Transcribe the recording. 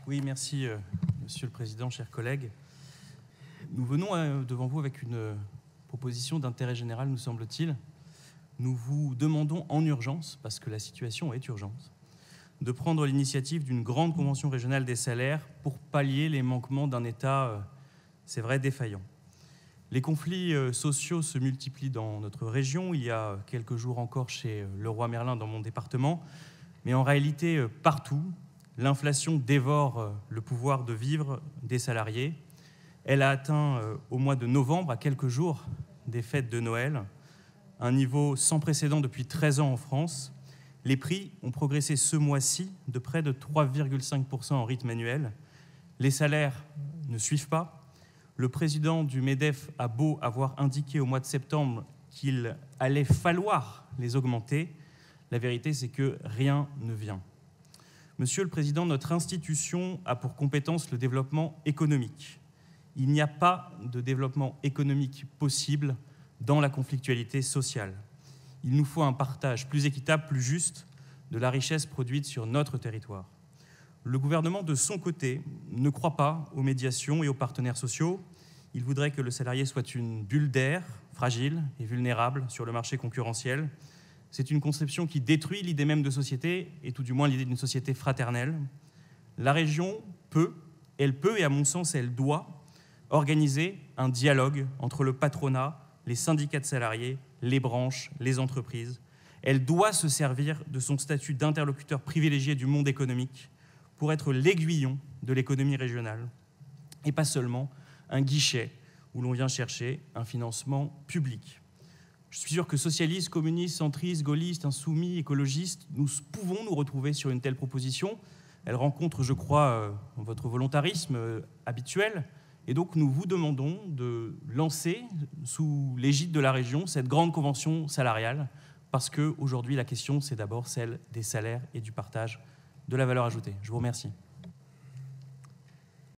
Oui, merci, Monsieur le Président, chers collègues. Nous venons devant vous avec une proposition d'intérêt général, nous semble-t-il. Nous vous demandons en urgence, parce que la situation est urgente, de prendre l'initiative d'une grande convention régionale des salaires pour pallier les manquements d'un État, c'est vrai, défaillant. Les conflits sociaux se multiplient dans notre région. Il y a quelques jours encore chez Leroy Merlin, dans mon département. Mais en réalité, partout, l'inflation dévore le pouvoir de vivre des salariés. Elle a atteint au mois de novembre, à quelques jours des fêtes de Noël, un niveau sans précédent depuis 13 ans en France. Les prix ont progressé ce mois-ci de près de 3,5% en rythme annuel. Les salaires ne suivent pas. Le président du MEDEF a beau avoir indiqué au mois de septembre qu'il allait falloir les augmenter, la vérité c'est que rien ne vient. Monsieur le Président, notre institution a pour compétence le développement économique. Il n'y a pas de développement économique possible dans la conflictualité sociale. Il nous faut un partage plus équitable, plus juste de la richesse produite sur notre territoire. Le gouvernement, de son côté, ne croit pas aux médiations et aux partenaires sociaux. Il voudrait que le salarié soit une bulle d'air, fragile et vulnérable sur le marché concurrentiel. C'est une conception qui détruit l'idée même de société, et tout du moins l'idée d'une société fraternelle. La région peut, et à mon sens, elle doit, organiser un dialogue entre le patronat, les syndicats de salariés, les branches, les entreprises. Elle doit se servir de son statut d'interlocuteur privilégié du monde économique pour être l'aiguillon de l'économie régionale, et pas seulement un guichet où l'on vient chercher un financement public. Je suis sûr que socialistes, communistes, centristes, gaullistes, insoumis, écologistes, nous pouvons nous retrouver sur une telle proposition. Elle rencontre, je crois, votre volontarisme habituel. Et donc, nous vous demandons de lancer, sous l'égide de la région, cette grande convention salariale, parce qu'aujourd'hui, la question, c'est d'abord celle des salaires et du partage de la valeur ajoutée. Je vous remercie.